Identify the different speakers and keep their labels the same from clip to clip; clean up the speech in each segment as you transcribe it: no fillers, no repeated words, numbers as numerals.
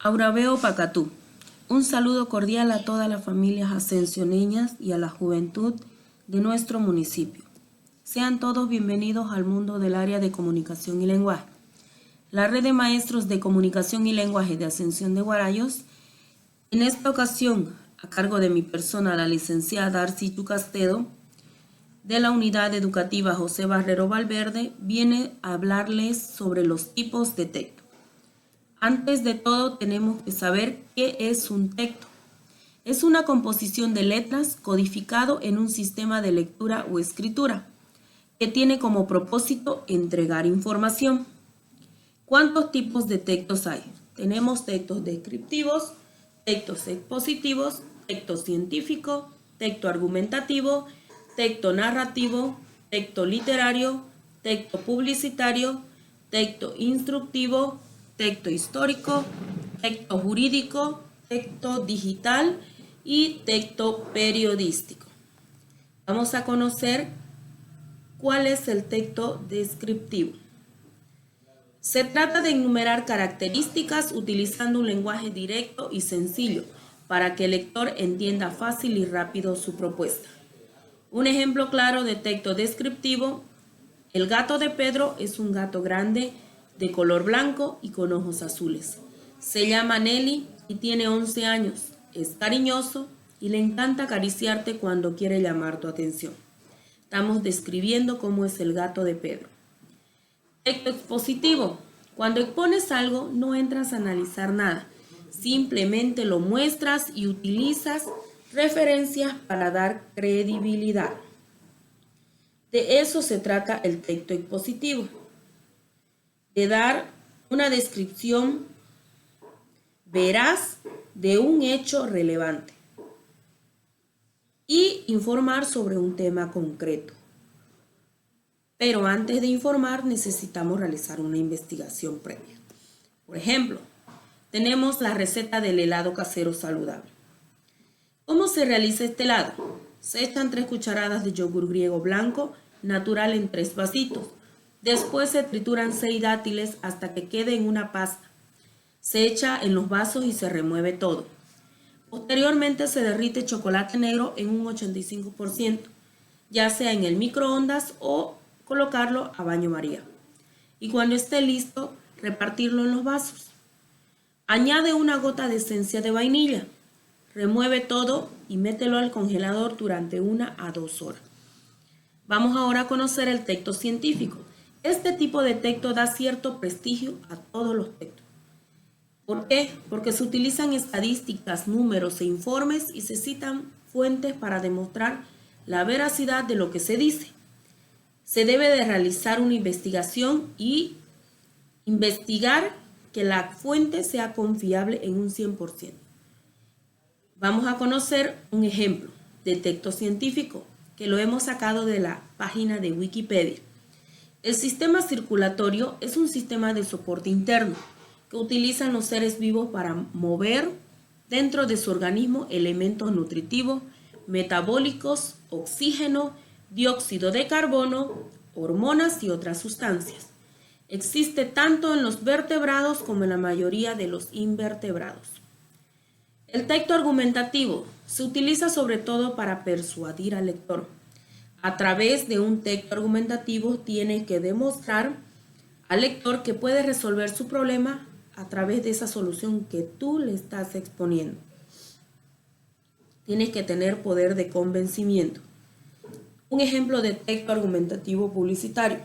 Speaker 1: Auraveo Pacatú. Un saludo cordial a todas las familias ascensioneñas y a la juventud de nuestro municipio. Sean todos bienvenidos al mundo del área de comunicación y lenguaje. La red de maestros de comunicación y lenguaje de Ascensión de Guarayos, en esta ocasión, a cargo de mi persona, la licenciada Darcy Yucastedo, de la Unidad Educativa José Barrero Valverde, viene a hablarles sobre los tipos de texto. Antes de todo, tenemos que saber qué es un texto. Es una composición de letras codificado en un sistema de lectura o escritura que tiene como propósito entregar información. ¿Cuántos tipos de textos hay? Tenemos textos descriptivos, textos expositivos, texto científico, texto argumentativo, texto narrativo, texto literario, texto publicitario, texto instructivo, texto histórico, texto jurídico, texto digital y texto periodístico. Vamos a conocer cuál es el texto descriptivo. Se trata de enumerar características utilizando un lenguaje directo y sencillo para que el lector entienda fácil y rápido su propuesta. Un ejemplo claro de texto descriptivo: el gato de Pedro es un gato grande de color blanco y con ojos azules. Se llama Nelly y tiene 11 años. Es cariñoso y le encanta acariciarte cuando quiere llamar tu atención. Estamos describiendo cómo es el gato de Pedro. Texto expositivo. Cuando expones algo, no entras a analizar nada. Simplemente lo muestras y utilizas referencias para dar credibilidad. De eso se trata el texto expositivo, de dar una descripción veraz de un hecho relevante y informar sobre un tema concreto. Pero antes de informar necesitamos realizar una investigación previa. Por ejemplo, tenemos la receta del helado casero saludable. ¿Cómo se realiza este helado? Se echan 3 cucharadas de yogur griego blanco natural en 3 vasitos. Después se trituran 6 dátiles hasta que quede en una pasta. Se echa en los vasos y se remueve todo. Posteriormente se derrite chocolate negro en un 85%, ya sea en el microondas o colocarlo a baño María. Y cuando esté listo, repartirlo en los vasos. Añade una gota de esencia de vainilla. Remueve todo y mételo al congelador durante 1 a 2 horas. Vamos ahora a conocer el texto científico. Este tipo de texto da cierto prestigio a todos los textos. ¿Por qué? Porque se utilizan estadísticas, números e informes y se citan fuentes para demostrar la veracidad de lo que se dice. Se debe de realizar una investigación y investigar que la fuente sea confiable en un 100%. Vamos a conocer un ejemplo de texto científico que lo hemos sacado de la página de Wikipedia. El sistema circulatorio es un sistema de soporte interno que utilizan los seres vivos para mover dentro de su organismo elementos nutritivos, metabólicos, oxígeno, dióxido de carbono, hormonas y otras sustancias. Existe tanto en los vertebrados como en la mayoría de los invertebrados. El texto argumentativo se utiliza sobre todo para persuadir al lector. A través de un texto argumentativo tiene que demostrar al lector que puede resolver su problema a través de esa solución que tú le estás exponiendo. Tienes que tener poder de convencimiento. Un ejemplo de texto argumentativo publicitario.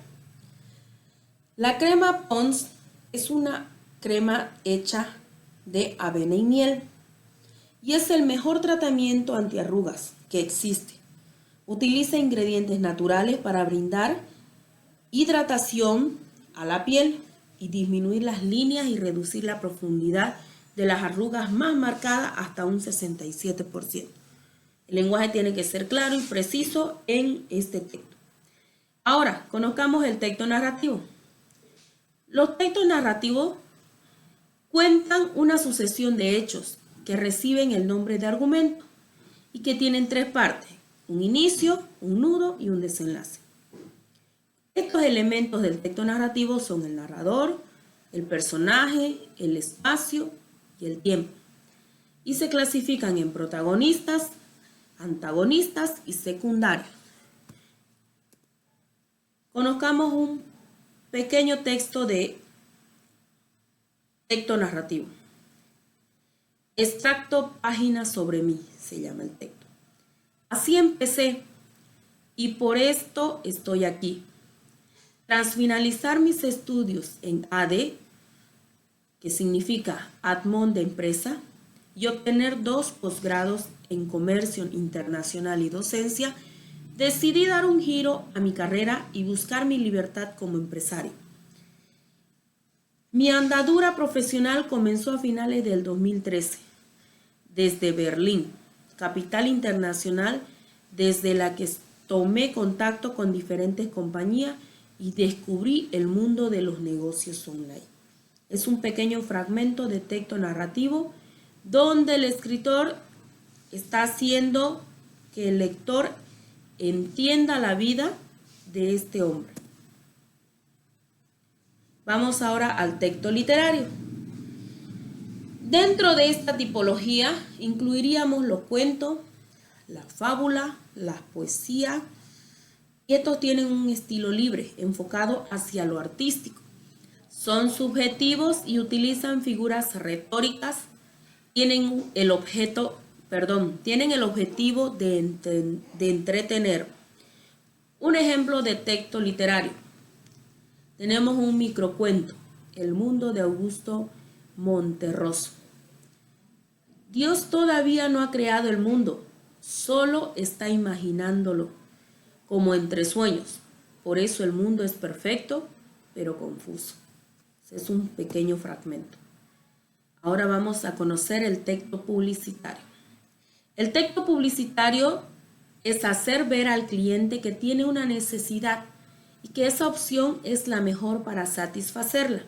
Speaker 1: La crema Pond's es una crema hecha de avena y miel y es el mejor tratamiento antiarrugas que existe. Utiliza ingredientes naturales para brindar hidratación a la piel y disminuir las líneas y reducir la profundidad de las arrugas más marcadas hasta un 67%. El lenguaje tiene que ser claro y preciso en este texto. Ahora, conozcamos el texto narrativo. Los textos narrativos cuentan una sucesión de hechos que reciben el nombre de argumento y que tienen 3 partes: un inicio, un nudo y un desenlace. Estos elementos del texto narrativo son el narrador, el personaje, el espacio y el tiempo, y se clasifican en protagonistas, antagonistas y secundarios. Conozcamos un pequeño texto narrativo. Extracto Páginas sobre mí, se llama el texto. Así empecé y por esto estoy aquí. Tras finalizar mis estudios en AD, que significa Admon de empresa, y obtener 2 posgrados en comercio internacional y docencia, decidí dar un giro a mi carrera y buscar mi libertad como empresario. Mi andadura profesional comenzó a finales del 2013, desde Berlín, capital internacional, desde la que tomé contacto con diferentes compañías y descubrí el mundo de los negocios online. Es un pequeño fragmento de texto narrativo donde el escritor está haciendo que el lector entienda la vida de este hombre. Vamos ahora al texto literario. Dentro de esta tipología incluiríamos los cuentos, la fábula, la poesía, y estos tienen un estilo libre, enfocado hacia lo artístico. Son subjetivos y utilizan figuras retóricas, tienen el objetivo de entretener. Un ejemplo de texto literario. Tenemos un microcuento, El mundo de Augusto Monterroso. Dios todavía no ha creado el mundo, solo está imaginándolo, como entre sueños. Por eso el mundo es perfecto, pero confuso. Es un pequeño fragmento. Ahora vamos a conocer el texto publicitario. El texto publicitario es hacer ver al cliente que tiene una necesidad y que esa opción es la mejor para satisfacerla.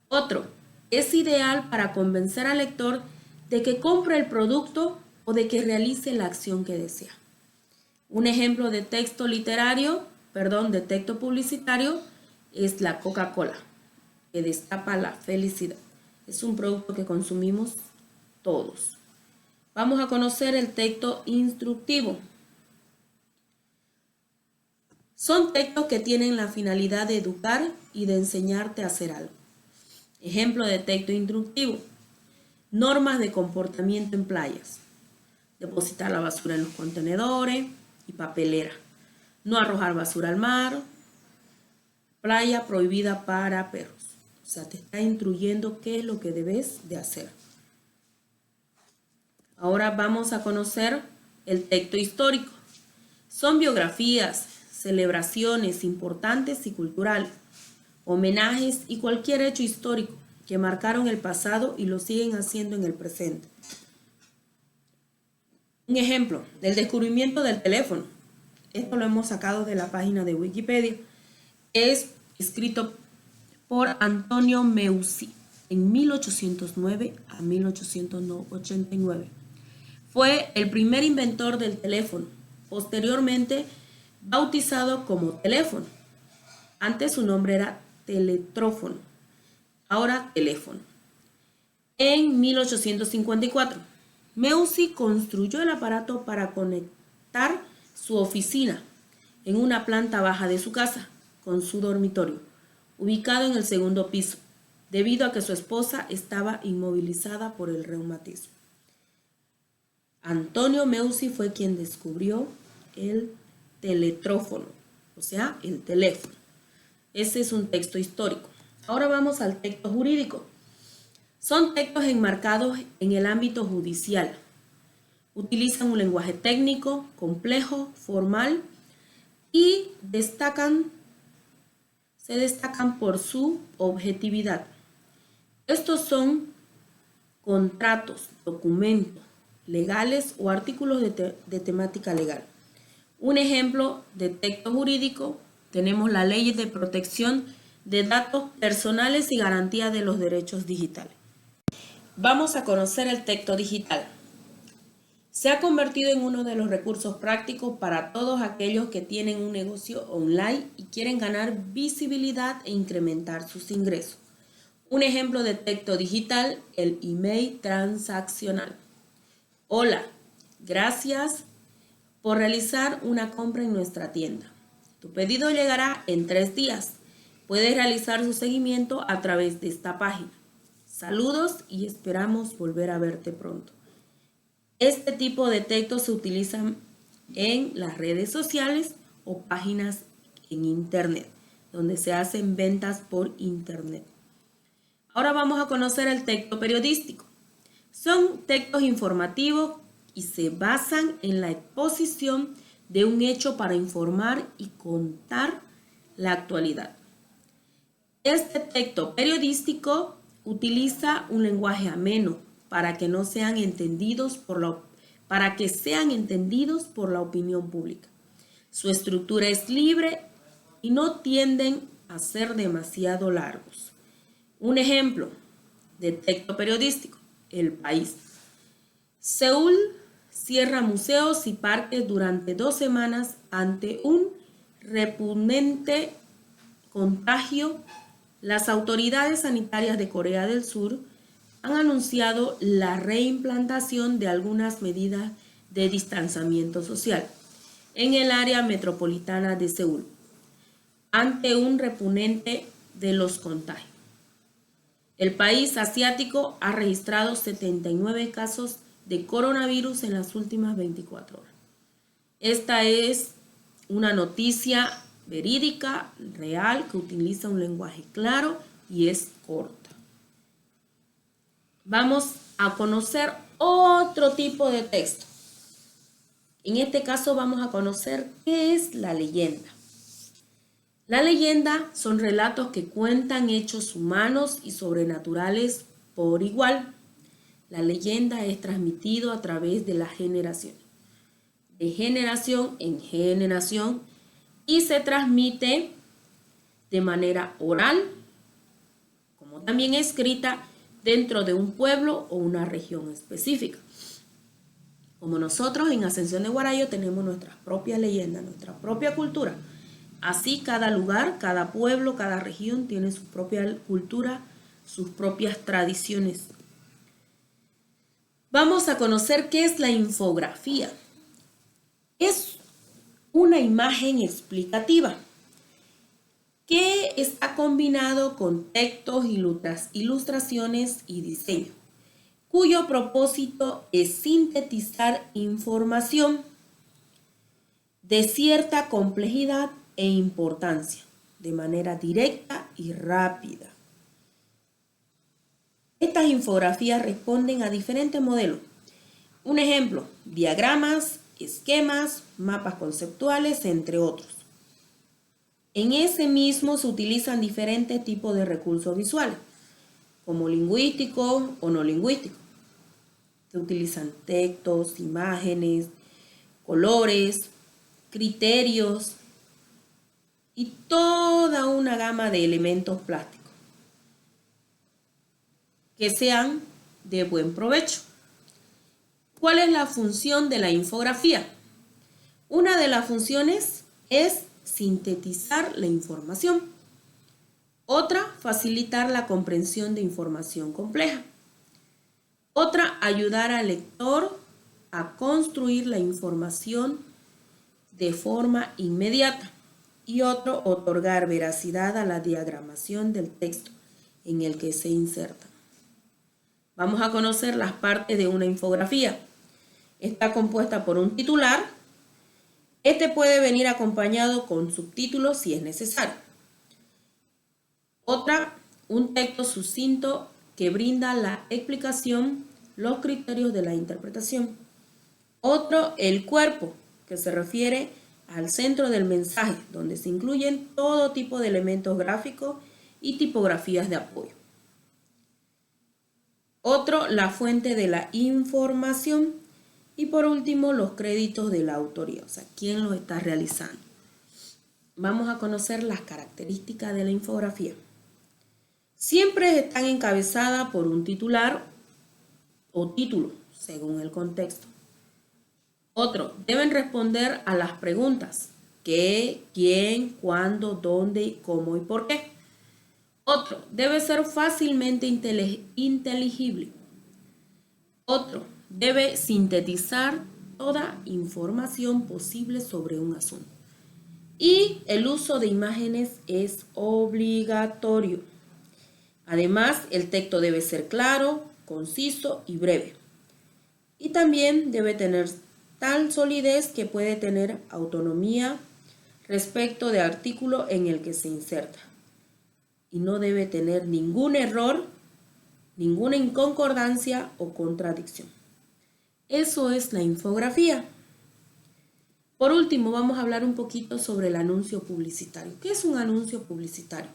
Speaker 1: Otro, es ideal para convencer al lector de que compre el producto o de que realice la acción que desea. Un ejemplo de texto publicitario es la Coca-Cola, que destapa la felicidad. Es un producto que consumimos todos. Vamos a conocer el texto instructivo. Son textos que tienen la finalidad de educar y de enseñarte a hacer algo. Ejemplo de texto instructivo. Normas de comportamiento en playas. Depositar la basura en los contenedores y papelera. No arrojar basura al mar. Playa prohibida para perros. O sea, te está instruyendo qué es lo que debes de hacer. Ahora vamos a conocer el texto histórico. Son biografías, celebraciones importantes y culturales, homenajes y cualquier hecho histórico que marcaron el pasado y lo siguen haciendo en el presente. Un ejemplo, del descubrimiento del teléfono. Esto lo hemos sacado de la página de Wikipedia. Es escrito por Antonio Meucci en 1809 a 1889. Fue el primer inventor del teléfono, posteriormente bautizado como teléfono. Antes su nombre era teletrófono, ahora teléfono. En 1854, Meucci construyó el aparato para conectar su oficina en una planta baja de su casa con su dormitorio, ubicado en el segundo piso, debido a que su esposa estaba inmovilizada por el reumatismo. Antonio Meucci fue quien descubrió el teletrófono, o sea, el teléfono. Ese es un texto histórico. Ahora vamos al texto jurídico. Son textos enmarcados en el ámbito judicial. Utilizan un lenguaje técnico, complejo, formal y se destacan por su objetividad. Estos son contratos, documentos legales o artículos de temática legal. Un ejemplo de texto jurídico, tenemos la Ley de Protección de Datos Personales y Garantía de los Derechos Digitales. Vamos a conocer el texto digital. Se ha convertido en uno de los recursos prácticos para todos aquellos que tienen un negocio online y quieren ganar visibilidad e incrementar sus ingresos. Un ejemplo de texto digital, el email transaccional. Hola, gracias por realizar una compra en nuestra tienda. Tu pedido llegará en 3 días. Puedes realizar su seguimiento a través de esta página. Saludos y esperamos volver a verte pronto. Este tipo de textos se utilizan en las redes sociales o páginas en Internet, donde se hacen ventas por Internet. Ahora vamos a conocer el texto periodístico. Son textos informativos y se basan en la exposición de un hecho para informar y contar la actualidad. Este texto periodístico utiliza un lenguaje ameno para que sean entendidos por la opinión pública. Su estructura es libre y no tienden a ser demasiado largos. Un ejemplo de texto periodístico, El País. Seúl cierra museos y parques durante 2 semanas ante un repugnante contagio. Las autoridades sanitarias de Corea del Sur han anunciado la reimplantación de algunas medidas de distanciamiento social en el área metropolitana de Seúl ante un repunte de los contagios. El país asiático ha registrado 79 casos de coronavirus en las últimas 24 horas. Esta es una noticia verídica, real, que utiliza un lenguaje claro y es corta. Vamos a conocer otro tipo de texto. En este caso vamos a conocer qué es la leyenda. La leyenda son relatos que cuentan hechos humanos y sobrenaturales por igual. La leyenda es transmitido a través de la generación, de generación en generación, y se transmite de manera oral, como también escrita, dentro de un pueblo o una región específica. Como nosotros en Ascensión de Guarayo tenemos nuestras propias leyendas, nuestra propia cultura. Así cada lugar, cada pueblo, cada región tiene su propia cultura, sus propias tradiciones. Vamos a conocer qué es la infografía. Es una imagen explicativa que está combinado con textos, ilustraciones y diseño, cuyo propósito es sintetizar información de cierta complejidad e importancia de manera directa y rápida. Estas infografías responden a diferentes modelos. Un ejemplo, diagramas, esquemas, mapas conceptuales, entre otros. En ese mismo se utilizan diferentes tipos de recursos visuales, como lingüísticos o no lingüísticos. Se utilizan textos, imágenes, colores, criterios y toda una gama de elementos plásticos que sean de buen provecho. ¿Cuál es la función de la infografía? Una de las funciones es sintetizar la información. Otra, facilitar la comprensión de información compleja. Otra, ayudar al lector a construir la información de forma inmediata. Y otro, otorgar veracidad a la diagramación del texto en el que se inserta. Vamos a conocer las partes de una infografía. Está compuesta por un titular. Este puede venir acompañado con subtítulos si es necesario. Otra, un texto sucinto que brinda la explicación, los criterios de la interpretación. Otro, el cuerpo, que se refiere al centro del mensaje, donde se incluyen todo tipo de elementos gráficos y tipografías de apoyo. Otro, la fuente de la información. Y por último, los créditos de la autoría, o sea, quién lo está realizando. Vamos a conocer las características de la infografía. Siempre están encabezadas por un titular o título, según el contexto. Otro, deben responder a las preguntas: ¿qué, quién, cuándo, dónde, cómo y por qué? Otro, debe ser fácilmente inteligible. Otro, debe sintetizar toda información posible sobre un asunto. Y el uso de imágenes es obligatorio. Además, el texto debe ser claro, conciso y breve. Y también debe tener tal solidez que puede tener autonomía respecto del artículo en el que se inserta. Y no debe tener ningún error, ninguna inconcordancia o contradicción. Eso es la infografía. Por último, vamos a hablar un poquito sobre el anuncio publicitario. ¿Qué es un anuncio publicitario?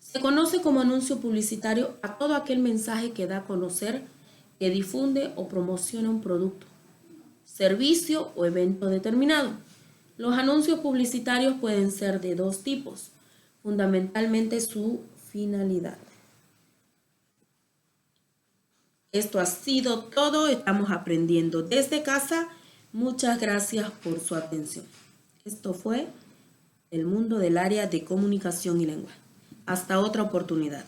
Speaker 1: Se conoce como anuncio publicitario a todo aquel mensaje que da a conocer, que difunde o promociona un producto, servicio o evento determinado. Los anuncios publicitarios pueden ser de dos tipos, fundamentalmente su finalidad. Esto ha sido todo, estamos aprendiendo desde casa. Muchas gracias por su atención. Esto fue el mundo del área de comunicación y lenguaje. Hasta otra oportunidad.